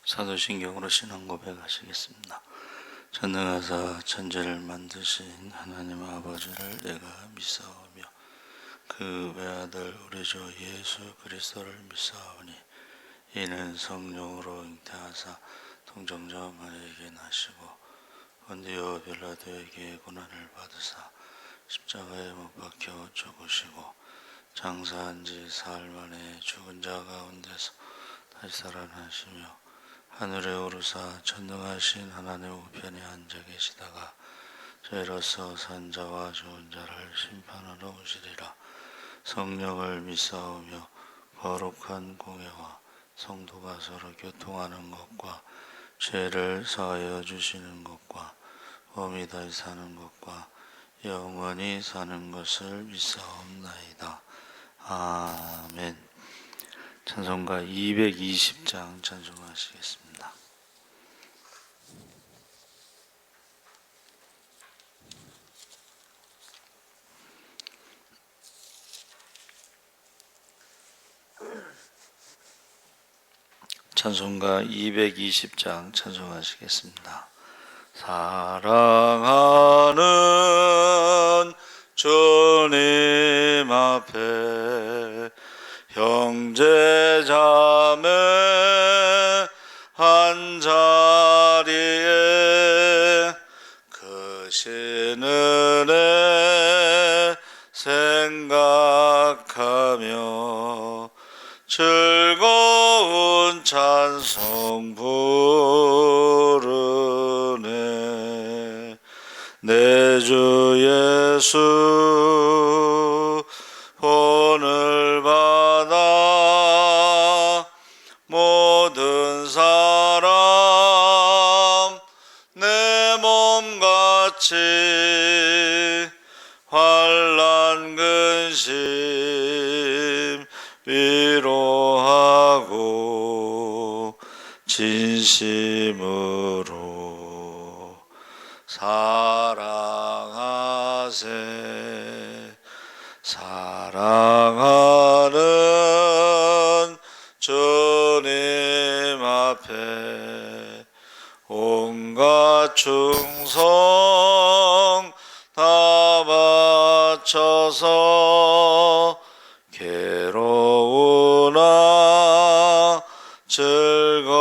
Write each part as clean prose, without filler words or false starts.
사도신경으로 신앙 고백하시겠습니다. 전능하사 천지를 만드신 하나님 아버지를 내가 믿사오며 그 외아들 우리 주 예수 그리스도를 믿사오니 이는 성령으로 잉태하사 동정자 마리아에게 나시고 본디오 빌라도에게 고난을 받으사 십자가에 못 박혀 죽으시고 장사한 지 사흘 만에 죽은 자 가운데서 다시 살아나시며 하늘에 오르사 전능하신 하나님 우편에 앉아 계시다가 저희로서 산자와 죽은 자를 심판하러 오시리라. 성령을 믿사오며 거룩한 공예와 성도가 서로 교통하는 것과 죄를 사하여 주시는 것과 범이 다시 사는 것과 영원히 사는 것을 믿사옵나이다. 아멘. 찬송가 220장 찬송하시겠습니다. 찬송가 220장 찬송하시겠습니다. 사랑하는 주님 앞에 형제 자매 한 자리에 크신 은혜 생각하며 즐거운 찬송 부르네. 내 주 예수 본을 받아 모든 사람 내 몸같이 환난 근심 위로하고 진심으로 사랑하세. 사랑하는 주님 앞에 온갖 충성 다 바쳐서 괴로우나 즐거우나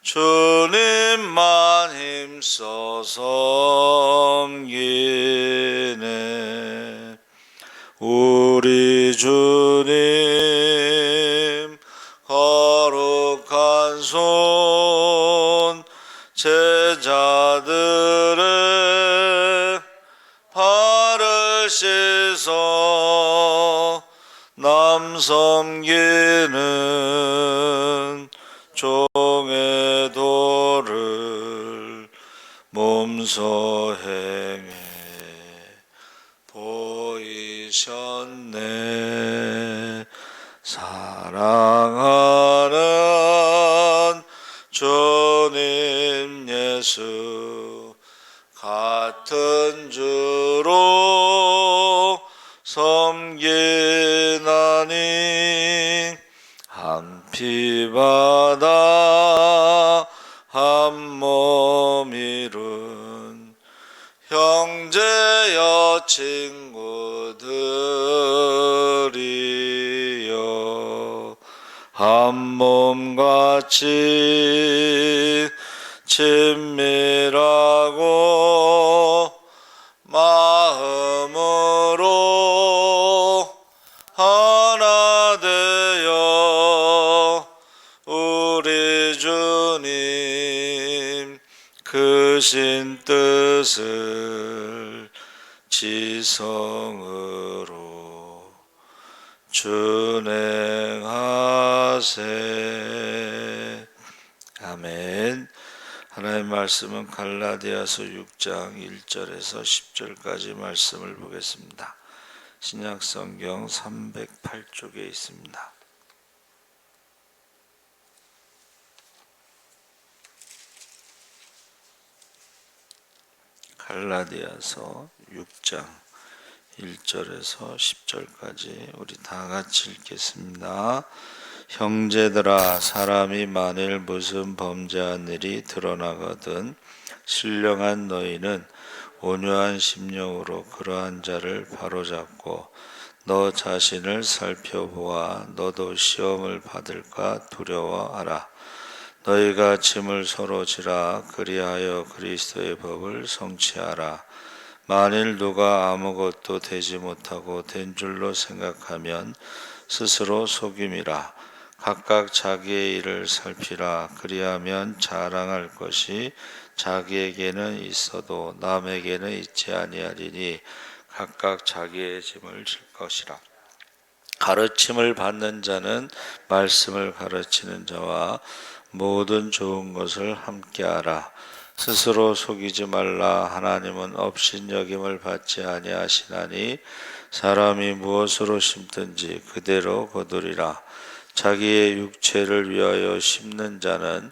주님만 힘써 섬기네. 우리 주님 거룩한 손 제자들의 발을 씻어 남 섬기는 종의 도를 몸소 행해 보이셨네. 사랑하는 주님 예수 같은 주로 섬기나니 한 피바다 한 몸 이룬 형제여 친구들이여 한 몸같이 친밀하고 마음으로 하나 되어 우리 주님 크신 뜻을 지성으로 준행하세. 아멘. 하나님의 말씀은 갈라디아서 6장 1절에서 10절까지 말씀을 보겠습니다. 신약성경 308쪽에 있습니다. 갈라디아서 6장 1절에서 10절까지 우리 다 같이 읽겠습니다. 형제들아, 사람이 만일 무슨 범죄한 일이 드러나거든 신령한 너희는 온유한 심령으로 그러한 자를 바로잡고 너 자신을 살펴보아 너도 시험을 받을까 두려워하라. 너희가 짐을 서로 지라 그리하여 그리스도의 법을 성취하라. 만일 누가 아무것도 되지 못하고 된 줄로 생각하면 스스로 속임이라. 각각 자기의 일을 살피라. 그리하면 자랑할 것이 자기에게는 있어도 남에게는 있지 아니하리니 각각 자기의 짐을 질 것이라. 가르침을 받는 자는 말씀을 가르치는 자와 모든 좋은 것을 함께하라. 스스로 속이지 말라. 하나님은 업신여김을 받지 아니하시나니 사람이 무엇으로 심든지 그대로 거두리라. 자기의 육체를 위하여 심는 자는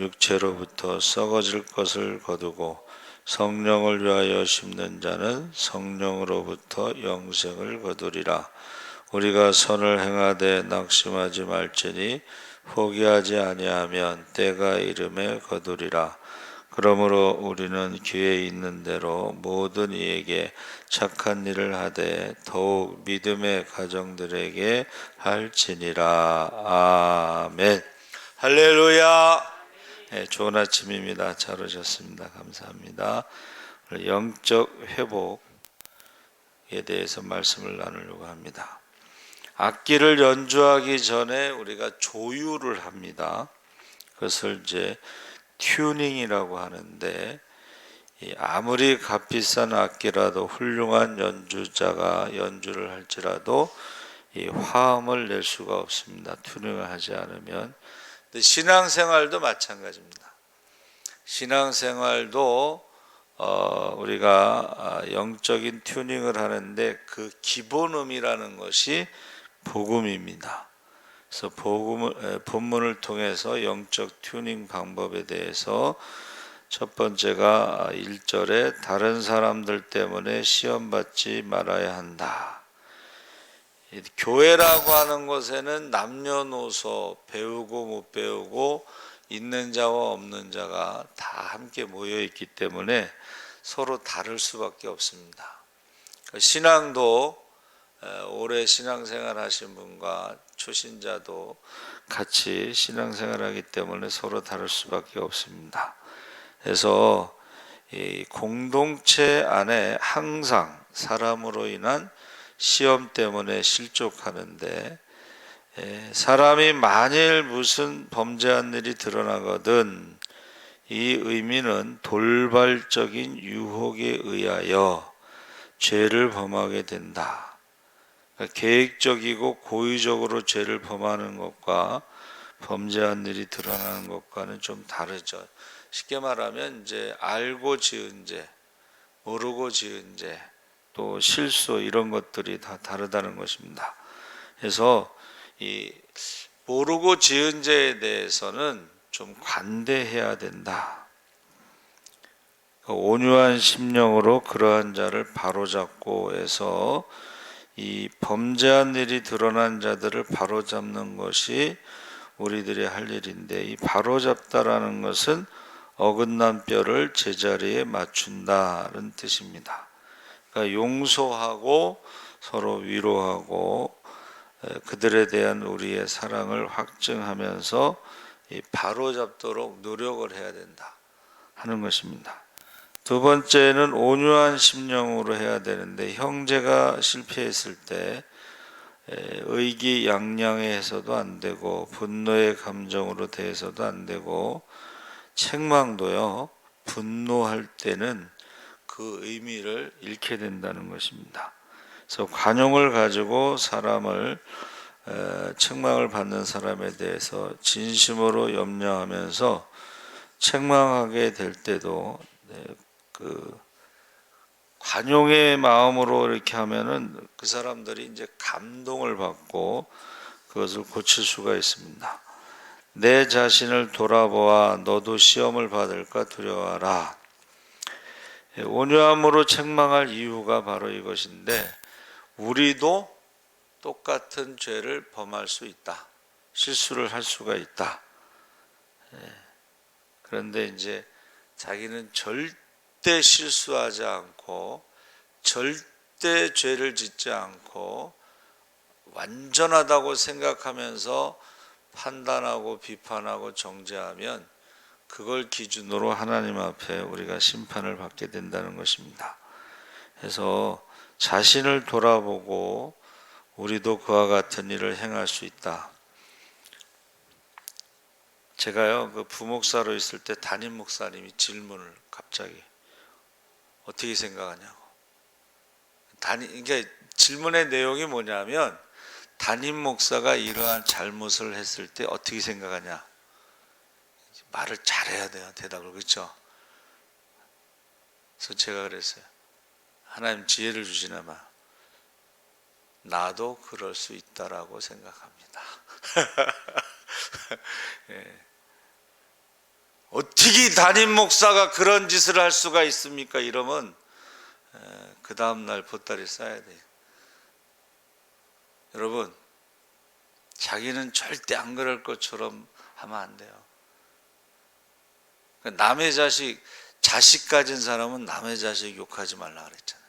육체로부터 썩어질 것을 거두고 성령을 위하여 심는 자는 성령으로부터 영생을 거두리라. 우리가 선을 행하되 낙심하지 말지니 포기하지 아니하면 때가 이름에 거두리라. 그러므로 우리는 기회 있는 대로 모든 이에게 착한 일을 하되 더욱 믿음의 가정들에게 할지니라. 아멘. 할렐루야. 네, 좋은 아침입니다. 잘 오셨습니다. 감사합니다. 영적 회복에 대해서 말씀을 나누려고 합니다. 악기를 연주하기 전에 우리가 조율을 합니다. 그것을 이제 튜닝이라고 하는데, 아무리 값비싼 악기라도 훌륭한 연주자가 연주를 할지라도 이 화음을 낼 수가 없습니다. 튜닝을 하지 않으면. 근데 신앙생활도 마찬가지입니다. 신앙생활도 우리가 영적인 튜닝을 하는데 그 기본음이라는 것이 복음입니다. 그래서 본문을 통해서 영적 튜닝 방법에 대해서 첫 번째가 1절에 다른 사람들 때문에 시험받지 말아야 한다. 교회라고 하는 곳에는 남녀노소 배우고 못 배우고 있는 자와 없는 자가 다 함께 모여 있기 때문에 서로 다를 수밖에 없습니다. 신앙도 오래 신앙생활 하신 분과 초신자도 같이 신앙생활 하기 때문에 서로 다를 수밖에 없습니다. 그래서 이 공동체 안에 항상 사람으로 인한 시험 때문에 실족하는데, 사람이 만일 무슨 범죄한 일이 드러나거든 이 의미는 돌발적인 유혹에 의하여 죄를 범하게 된다. 계획적이고 고의적으로 죄를 범하는 것과 범죄한 일이 드러나는 것과는 좀 다르죠. 쉽게 말하면 이제 알고 지은 죄, 모르고 지은 죄, 또 실수 이런 것들이 다 다르다는 것입니다. 그래서 이 모르고 지은 죄에 대해서는 좀 관대해야 된다. 온유한 심령으로 그러한 자를 바로잡고 해서 이 범죄한 일이 드러난 자들을 바로잡는 것이 우리들의 할 일인데, 이 바로잡다라는 것은 어긋난 뼈를 제자리에 맞춘다는 뜻입니다. 그러니까 용서하고 서로 위로하고 그들에 대한 우리의 사랑을 확증하면서 바로잡도록 노력을 해야 된다 하는 것입니다. 두 번째는 온유한 심령으로 해야 되는데, 형제가 실패했을 때 의기양양해서도 안 되고 분노의 감정으로 대해서도 안 되고, 책망도요 분노할 때는 그 의미를 잃게 된다는 것입니다. 그래서 관용을 가지고 사람을 책망을 받는 사람에 대해서 진심으로 염려하면서 책망하게 될 때도 그 관용의 마음으로 이렇게 하면은 그 사람들이 이제 감동을 받고 그것을 고칠 수가 있습니다. 내 자신을 돌아보아 너도 시험을 받을까 두려워하라. 온유함으로 책망할 이유가 바로 이것인데, 우리도 똑같은 죄를 범할 수 있다. 실수를 할 수가 있다. 그런데 이제 자기는 절대 실수하지 않고 절대 죄를 짓지 않고 완전하다고 생각하면서 판단하고 비판하고 정죄하면 그걸 기준으로 하나님 앞에 우리가 심판을 받게 된다는 것입니다. 그래서 자신을 돌아보고 우리도 그와 같은 일을 행할 수 있다. 제가요, 그 부목사로 있을 때 담임 목사님이 질문을 갑자기 어떻게 생각하냐고. 그러니까 질문의 내용이 뭐냐면 담임 목사가 이러한 잘못을 했을 때 어떻게 생각하냐. 말을 잘해야 돼요, 대답을. 그렇죠? 그래서 제가 그랬어요. 하나님 지혜를 주시나마. 나도 그럴 수 있다라고 생각합니다. 예. 어떻게 담임 목사가 그런 짓을 할 수가 있습니까? 이러면 그 다음날 보따리 싸야 돼요. 여러분, 자기는 절대 안 그럴 것처럼 하면 안 돼요. 남의 자식 가진 사람은 남의 자식 욕하지 말라 그랬잖아요.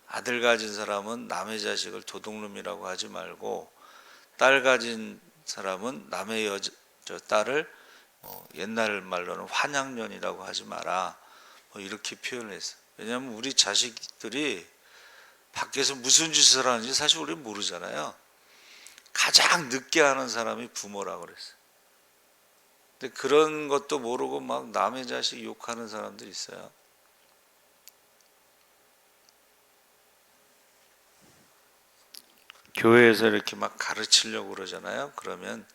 아들 가진 사람은 남의 자식을 도둑놈이라고 하지 말고, 딸 가진 사람은 남의 딸을 옛날 말로는 환양년이라고 하지 마라. 이렇게 표현을 했어요. 왜냐하면 우리 자식들이 밖에서 무슨 짓을 하는지 사실 우리는 모르잖아요. 가장 늦게 하는 사람이 부모라고 그랬어요. 근데 그런 것도 모르고 막 남의 자식 욕하는 사람들이 있어요. 교회에서 이렇게 막 가르치려고 그러잖아요. 그러면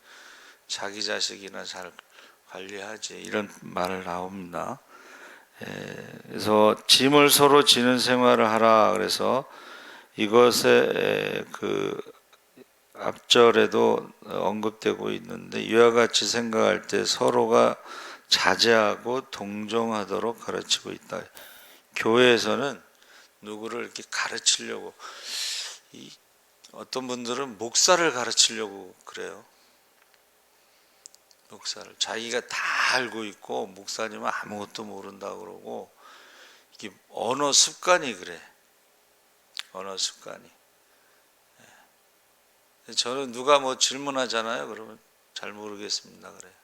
자기 자식이나 잘 관리하지, 이런 말을 나옵니다. 그래서 짐을 서로 지는 생활을 하라. 그래서 이것에 그 앞절에도 언급되고 있는데, 이와 같이 생각할 때 서로가 자제하고 동정하도록 가르치고 있다. 교회에서는 누구를 이렇게 가르치려고, 어떤 분들은 목사를 가르치려고 그래요. 목사를 자기가 다 알고 있고 목사님은 아무것도 모른다고 그러고, 이게 언어 습관이 그래. 언어 습관이. 저는 누가 뭐 질문하잖아요. 그러면 잘 모르겠습니다 그래요.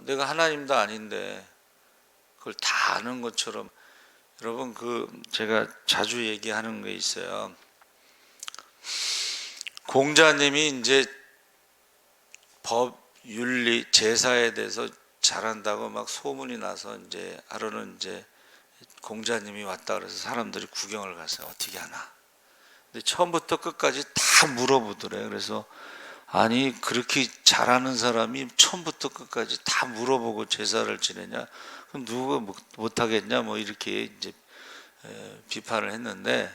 내가 하나님도 아닌데 그걸 다 아는 것처럼. 여러분, 제가 자주 얘기하는 게 있어요. 공자님이 이제 법, 윤리, 제사에 대해서 잘한다고 막 소문이 나서 이제 하루는 이제 공자님이 왔다 그래서 사람들이 구경을 갔어요. 어떻게 하나. 근데 처음부터 끝까지 다 물어보더래요. 그래서 아니, 그렇게 잘하는 사람이 처음부터 끝까지 다 물어보고 제사를 지내냐? 그럼 누가 못하겠냐? 뭐 이렇게 이제 비판을 했는데,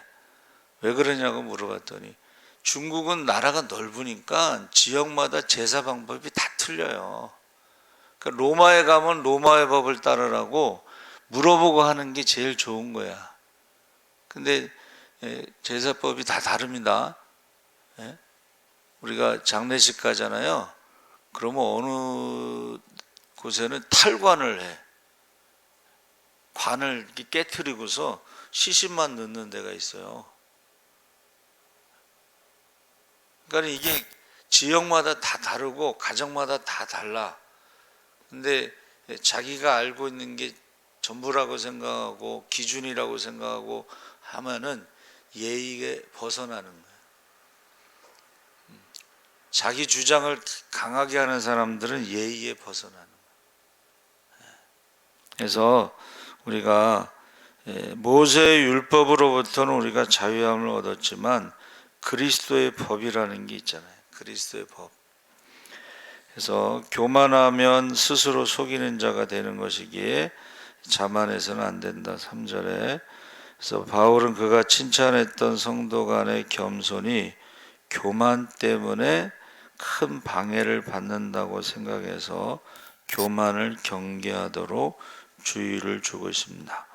왜 그러냐고 물어봤더니 중국은 나라가 넓으니까 지역마다 제사 방법이 다 틀려요. 그러니까 로마에 가면 로마의 법을 따르라고 물어보고 하는 게 제일 좋은 거야. 근데 제사법이 다 다릅니다. 우리가 장례식 가잖아요. 그러면 어느 곳에는 탈관을 해. 관을 이렇게 깨트리고서 시신만 넣는 데가 있어요. 그러니까 이게 지역마다 다 다르고 가정마다 다 달라. 근데 자기가 알고 있는 게 전부라고 생각하고 기준이라고 생각하고 하면은 예의에 벗어나는 거예요. 자기 주장을 강하게 하는 사람들은 예의에 벗어나는 거예요. 그래서 우리가 모세의 율법으로부터는 우리가 자유함을 얻었지만 그리스도의 법이라는 게 있잖아요. 그리스도의 법. 그래서 교만하면 스스로 속이는 자가 되는 것이기에 자만해서는 안 된다. 3절에. 그래서 바울은 그가 칭찬했던 성도 간의 겸손이 교만 때문에 큰 방해를 받는다고 생각해서 교만을 경계하도록 주의를 주고 있습니다.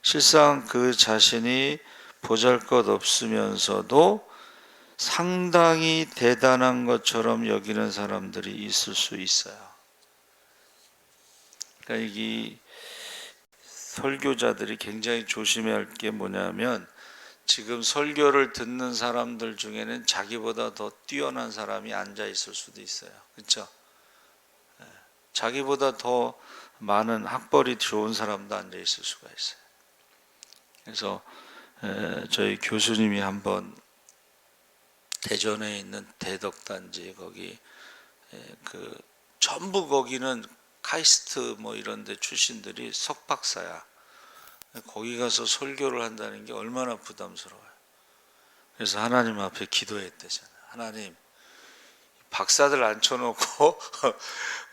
실상 그 자신이 보잘것없으면서도 상당히 대단한 것처럼 여기는 사람들이 있을 수 있어요. 그러니까 이 설교자들이 굉장히 조심해야 할 게 뭐냐면, 지금 설교를 듣는 사람들 중에는 자기보다 더 뛰어난 사람이 앉아 있을 수도 있어요. 그렇죠? 자기보다 더 많은 학벌이 좋은 사람도 앉아 있을 수가 있어요. 그래서 저희 교수님이 한번 대전에 있는 대덕단지 거기 그 전부 거기는 카이스트 뭐 이런 데 출신들이 석박사야. 거기 가서 설교를 한다는 게 얼마나 부담스러워요. 그래서 하나님 앞에 기도했대잖아요. 하나님, 박사들 앉혀놓고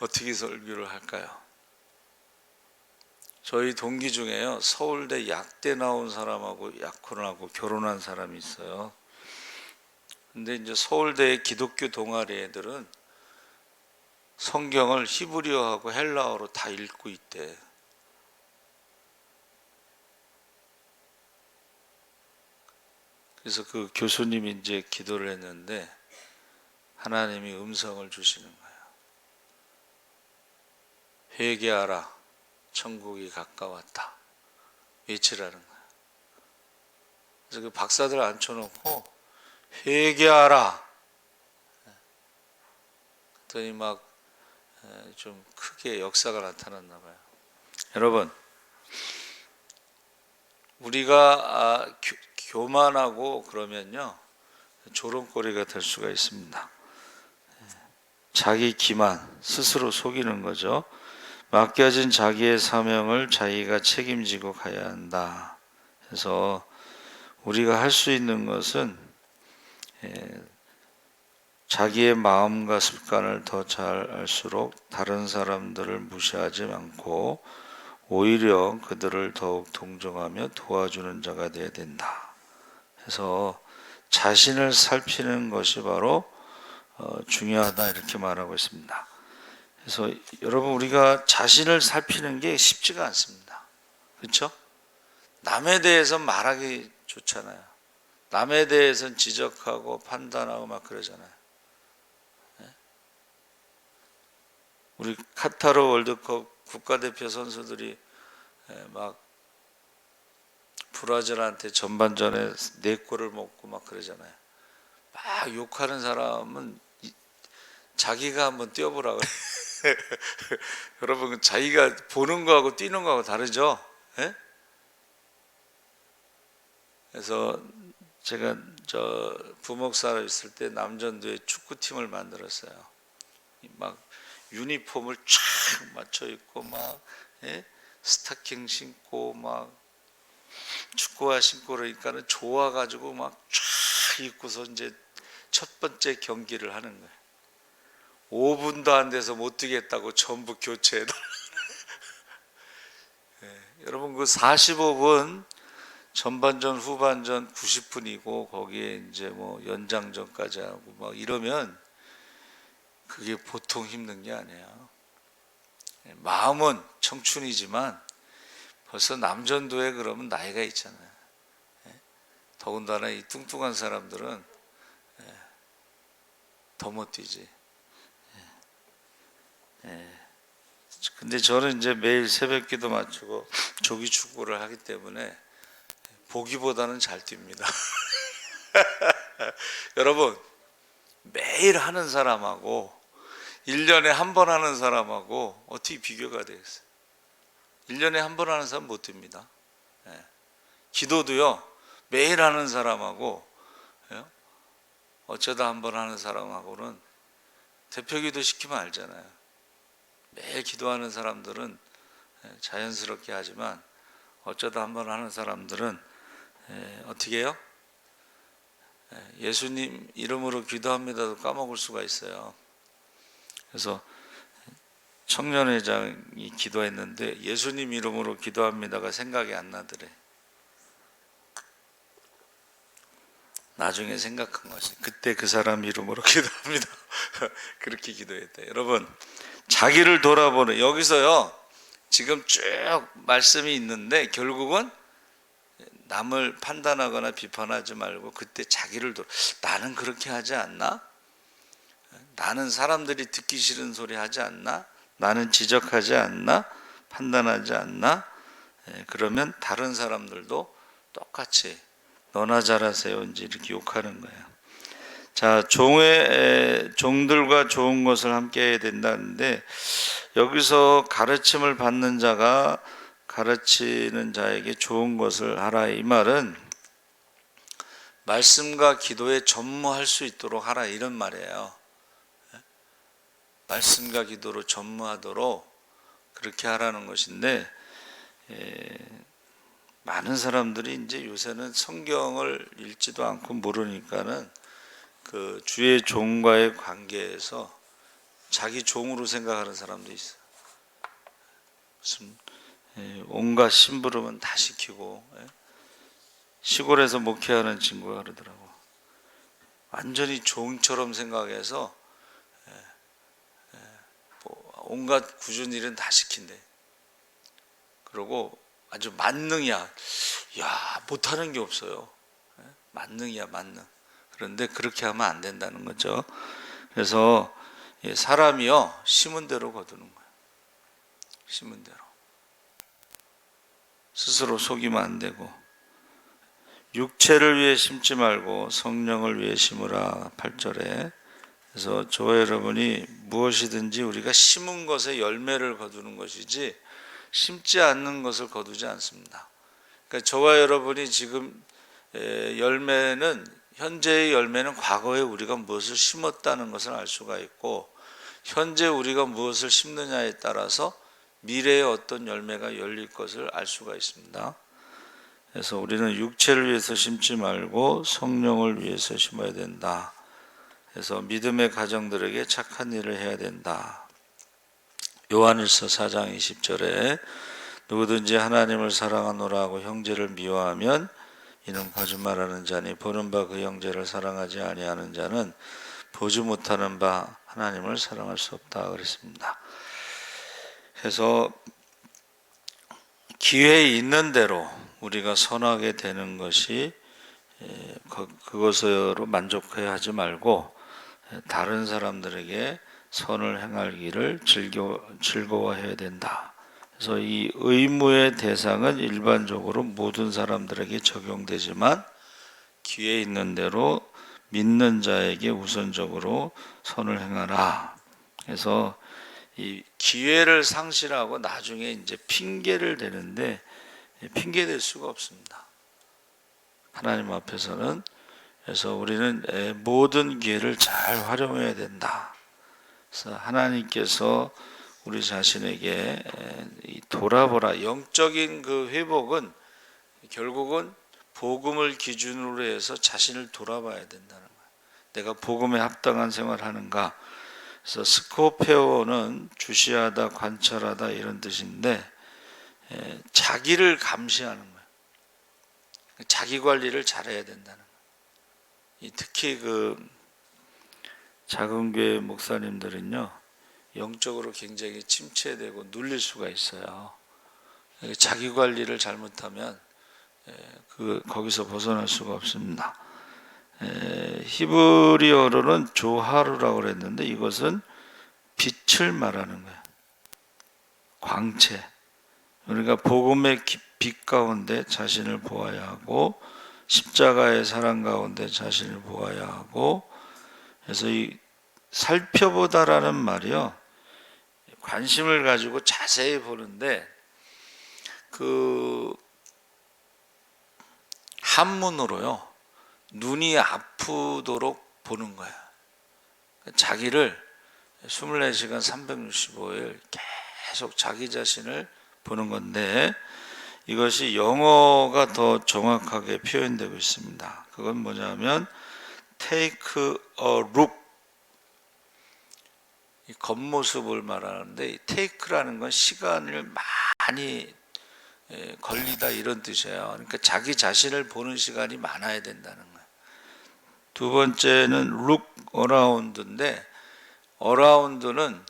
어떻게 설교를 할까요? 저희 동기 중에요, 서울대 약대 나온 사람하고 약혼하고 결혼한 사람이 있어요. 근데 이제 서울대 기독교 동아리 애들은 성경을 히브리어하고 헬라어로 다 읽고 있대. 그래서 그 교수님이 이제 기도를 했는데 하나님이 음성을 주시는 거예요. 회개하라, 천국이 가까웠다. 외치라는 거예요. 그래서 그 박사들 앉혀놓고 회개하라. 그랬더니 막 좀 크게 역사가 나타났나 봐요. 여러분, 우리가 교만하고 그러면요, 조롱거리가 될 수가 있습니다. 자기 기만, 스스로 속이는 거죠. 맡겨진 자기의 사명을 자기가 책임지고 가야 한다. 그래서 우리가 할 수 있는 것은 자기의 마음과 습관을 더 잘 알수록 다른 사람들을 무시하지 않고 오히려 그들을 더욱 동정하며 도와주는 자가 되어야 된다. 그래서 자신을 살피는 것이 바로 중요하다, 이렇게 말하고 있습니다. 그래서 여러분, 우리가 자신을 살피는 게 쉽지가 않습니다. 그렇죠? 남에 대해서 말하기 좋잖아요. 남에 대해서는 지적하고 판단하고 막 그러잖아요. 우리 카타르 월드컵 국가대표 선수들이 막 브라질한테 전반전에 4골을 먹고 막 그러잖아요. 막 욕하는 사람은 자기가 한번 뛰어보라 그래. 여러분, 자기가 보는 거하고 뛰는 거하고 다르죠? 예? 그래서 제가 저 부목사로 있을 때 남전도에 축구팀을 만들었어요. 막 유니폼을 쫙 맞춰 입고 막 스타킹 신고 막 축구화 신고 그러니까는 좋아가지고 막 쫙 입고서 이제 첫 번째 경기를 하는 거예요. 5분도 안 돼서 못 뛰겠다고 전부 교체해달라. 여러분, 그 45분 전반전 후반전 90분이고 거기에 이제 뭐 연장전까지 하고 막 이러면 그게 보통 힘든 게 아니에요. 마음은 청춘이지만 벌써 남전도에 그러면 나이가 있잖아요. 더군다나 이 뚱뚱한 사람들은 더 못 뛰지. 근데 저는 이제 매일 새벽기도 마치고 조기 축구를 하기 때문에 보기보다는 잘 뜁니다. 여러분, 매일 하는 사람하고 1년에 한 번 하는 사람하고 어떻게 비교가 되겠어요? 1년에 한 번 하는 사람 못 뜁니다. 기도도요, 매일 하는 사람하고 어쩌다 한 번 하는 사람하고는 대표기도 시키면 알잖아요. 매일 기도하는 사람들은 자연스럽게 하지만 어쩌다 한 번 하는 사람들은 어떻게 해요? 예수님 이름으로 기도합니다도 까먹을 수가 있어요. 그래서 청년회장이 기도했는데 예수님 이름으로 기도합니다가 생각이 안 나더래. 나중에 생각한 것이 그때 그 사람 이름으로 기도합니다. 그렇게 기도했대. 여러분, 자기를 돌아보는, 여기서요 지금 쭉 말씀이 있는데 결국은 남을 판단하거나 비판하지 말고 그때 자기를 나는 그렇게 하지 않나? 나는 사람들이 듣기 싫은 소리 하지 않나? 나는 지적하지 않나? 판단하지 않나? 그러면 다른 사람들도 똑같이 너나 잘하세요 이제 이렇게 욕하는 거예요. 자, 종들과 좋은 것을 함께 해야 된다는데, 여기서 가르침을 받는 자가 가르치는 자에게 좋은 것을 하라, 이 말은 말씀과 기도에 전무할 수 있도록 하라, 이런 말이에요. 말씀과 기도로 전무하도록 그렇게 하라는 것인데, 많은 사람들이 이제 요새는 성경을 읽지도 않고 모르니까는 그 주의 종과의 관계에서 자기 종으로 생각하는 사람도 있어요. 무슨 온갖 심부름은 다 시키고, 시골에서 목회하는 친구가 그러더라고. 완전히 종처럼 생각해서 온갖 굳은 일은 다 시킨대. 그러고 아주 만능이야. 야, 못하는 게 없어요. 만능이야, 만능. 그런데 그렇게 하면 안 된다는 거죠. 그래서 사람이요, 심은 대로 거두는 거예요. 심은 대로. 스스로 속이면 안 되고, 육체를 위해 심지 말고 성령을 위해 심으라, 8절에. 그래서 저와 여러분이 무엇이든지 우리가 심은 것에 열매를 거두는 것이지 심지 않는 것을 거두지 않습니다. 그러니까 저와 여러분이 지금 열매는, 현재의 열매는 과거에 우리가 무엇을 심었다는 것을 알 수가 있고, 현재 우리가 무엇을 심느냐에 따라서 미래에 어떤 열매가 열릴 것을 알 수가 있습니다. 그래서 우리는 육체를 위해서 심지 말고 성령을 위해서 심어야 된다. 그래서 믿음의 가정들에게 착한 일을 해야 된다. 요한일서 4장 20절에 누구든지 하나님을 사랑하노라 하고 형제를 미워하면 이는 거짓말하는 자니, 보는 바 그 형제를 사랑하지 아니하는 자는 보지 못하는 바 하나님을 사랑할 수 없다 그랬습니다. 그래서 기회 있는 대로 우리가 선하게 되는 것이, 그것으로 만족해야 하지 말고 다른 사람들에게 선을 행하기를 즐거워해야 된다. 그래서 이 의무의 대상은 일반적으로 모든 사람들에게 적용되지만 기회 있는 대로 믿는 자에게 우선적으로 선을 행하라. 그래서 이 기회를 상실하고 나중에 이제 핑계를 대는데 핑계 댈 수가 없습니다. 하나님 앞에서는. 그래서 우리는 모든 기회를 잘 활용해야 된다. 그래서 하나님께서 우리 자신에게 돌아보라, 영적인 그 회복은 결국은 복음을 기준으로 해서 자신을 돌아봐야 된다는 거예요. 내가 복음에 합당한 생활을 하는가. 그래서 스코페오는 주시하다, 관찰하다 이런 뜻인데, 자기를 감시하는 거예요. 자기 관리를 잘해야 된다는 거예요. 특히 그 작은 교회 목사님들은요, 영적으로 굉장히 침체되고 눌릴 수가 있어요. 자기 관리를 잘못하면 거기서 벗어날 수가 없습니다. 히브리어로는 조하루라고 그랬는데 이것은 빛을 말하는 거예요. 광채. 우리가 복음의 빛 가운데 자신을 보아야 하고, 십자가의 사랑 가운데 자신을 보아야 하고, 그래서 이 살펴보다라는 말이요, 관심을 가지고 자세히 보는데, 그 한문으로요, 눈이 아프도록 보는 거야. 자기를 24시간 365일 계속 자기 자신을 보는 건데, 이것이 영어가 더 정확하게 표현되고 있습니다. 그건 뭐냐면 take a look, 이 겉모습을 말하는데, 이 take라는 건 시간을 많이 걸리다 이런 뜻이에요. 그러니까 자기 자신을 보는 시간이 많아야 된다는 거예요. 두 번째는 look around인데, around는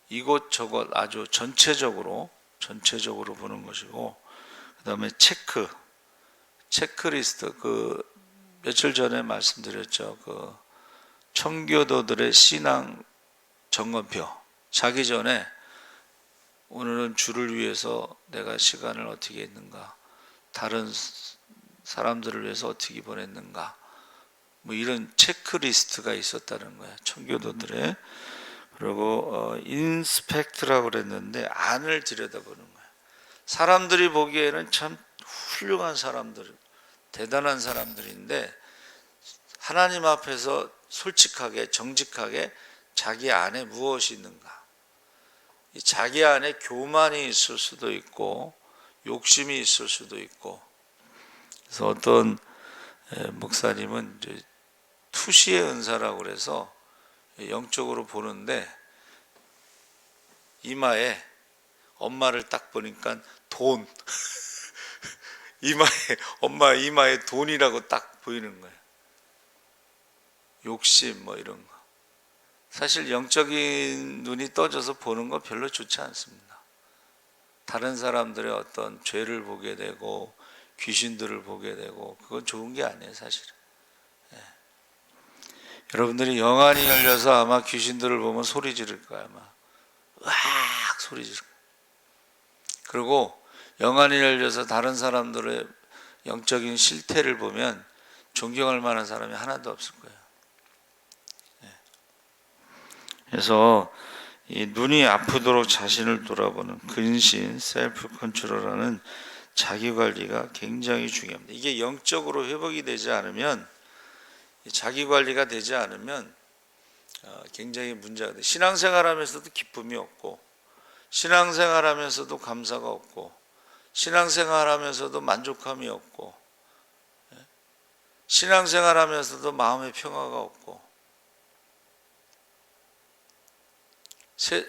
이곳저곳 아주 전체적으로 보는 것이고, 그 그다음에 체크리스트. 며칠 전에 말씀드렸죠. 청교도들의 신앙 점검표. 자기 전에 오늘은 주를 위해서 내가 시간을 어떻게 했는가, 다른 사람들을 위해서 어떻게 보냈는가, 이런 체크리스트가 있었다는 거예요, 청교도들의. 그리고 인스펙트라고 그랬는데 안을 들여다보는 거예요. 사람들이 보기에는 참 훌륭한 사람들, 대단한 사람들인데 하나님 앞에서 솔직하게 정직하게 자기 안에 무엇이 있는가, 자기 안에 교만이 있을 수도 있고 욕심이 있을 수도 있고. 그래서 어떤 목사님은 이제 투시의 은사라고 그래서 영적으로 보는데 이마에, 엄마를 딱 보니까 돈 엄마 이마에 돈이라고 딱 보이는 거예요. 욕심 이런 거. 사실 영적인 눈이 떠져서 보는 거 별로 좋지 않습니다. 다른 사람들의 어떤 죄를 보게 되고 귀신들을 보게 되고, 그건 좋은 게 아니에요, 사실은. 여러분들이 영안이 열려서 아마 귀신들을 보면 소리 지를 거야, 아마. 으악 소리 지를 거야. 그리고 영안이 열려서 다른 사람들의 영적인 실태를 보면 존경할 만한 사람이 하나도 없을 거예요. 그래서 이 눈이 아프도록 자신을 돌아보는 근신, 셀프 컨트롤하는 자기 관리가 굉장히 중요합니다. 이게 영적으로 회복이 되지 않으면, 자기 관리가 되지 않으면 굉장히 문제가 돼요. 신앙생활하면서도 기쁨이 없고, 신앙생활하면서도 감사가 없고, 신앙생활하면서도 만족함이 없고, 신앙생활하면서도 마음의 평화가 없고.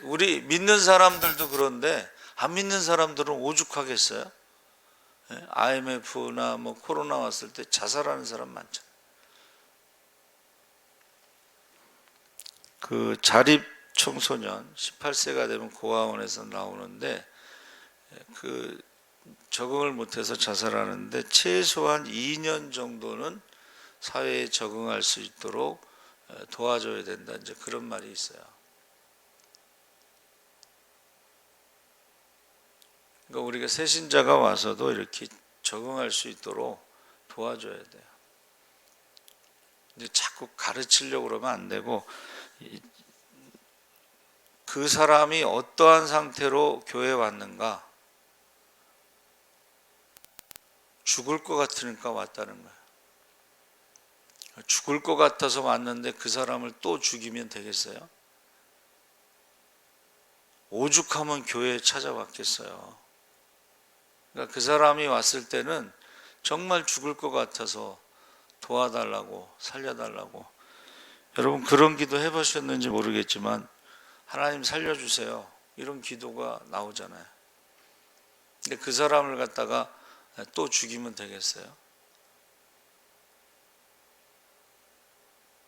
우리 믿는 사람들도 그런데 안 믿는 사람들은 오죽하겠어요? IMF나 코로나 왔을 때 자살하는 사람 많잖아요. 자립 청소년 18세가 되면 고아원에서 나오는데 적응을 못해서 자살하는데 최소한 2년 정도는 사회에 적응할 수 있도록 도와줘야 된다, 이제 그런 말이 있어요. 그러니까 우리가 새신자가 와서도 이렇게 적응할 수 있도록 도와줘야 돼요. 이제 자꾸 가르치려고 그러면 안 되고, 그 사람이 어떠한 상태로 교회에 왔는가, 죽을 것 같으니까 왔다는 거예요. 죽을 것 같아서 왔는데 그 사람을 또 죽이면 되겠어요? 오죽하면 교회에 찾아왔겠어요. 그러니까 그 사람이 왔을 때는 정말 죽을 것 같아서 도와달라고, 살려달라고. 여러분 그런 기도 해보셨는지 모르겠지만 하나님 살려주세요, 이런 기도가 나오잖아요. 근데 그 사람을 갖다가 또 죽이면 되겠어요?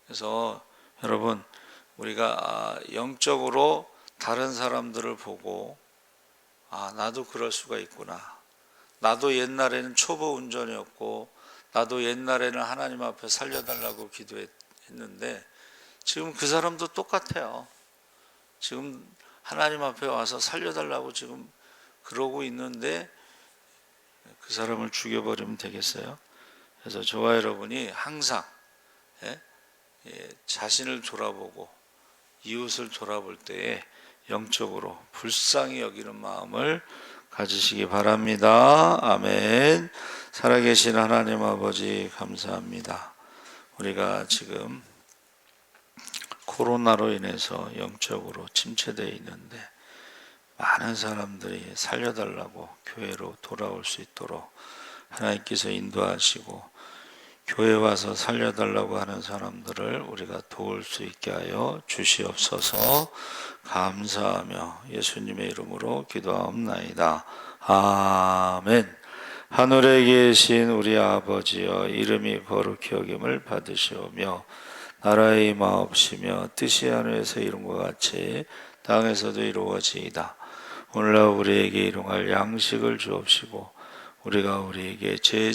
그래서 여러분, 우리가 영적으로 다른 사람들을 보고 나도 그럴 수가 있구나, 나도 옛날에는 초보 운전이었고, 나도 옛날에는 하나님 앞에 살려달라고 기도했는데 지금 그 사람도 똑같아요. 지금 하나님 앞에 와서 살려달라고 지금 그러고 있는데 그 사람을 죽여버리면 되겠어요? 그래서 저와 여러분이 항상 자신을 돌아보고 이웃을 돌아볼 때에 영적으로 불쌍히 여기는 마음을 가지시기 바랍니다. 아멘. 살아계신 하나님 아버지 감사합니다. 우리가 지금 코로나로 인해서 영적으로 침체되어 있는데 많은 사람들이 살려달라고 교회로 돌아올 수 있도록 하나님께서 인도하시고, 교회 와서 살려달라고 하는 사람들을 우리가 도울 수 있게 하여 주시옵소서. 감사하며 예수님의 이름으로 기도하옵나이다. 아멘. 하늘에 계신 우리 아버지여, 이름이 거룩히 여김을 받으시오며 나라의 임하옵시며 뜻이 하늘에서 이룬 것 같이 땅에서도 이루어지이다. 오늘날 우리에게 일용할 양식을 주옵시고 우리가 우리에게 죄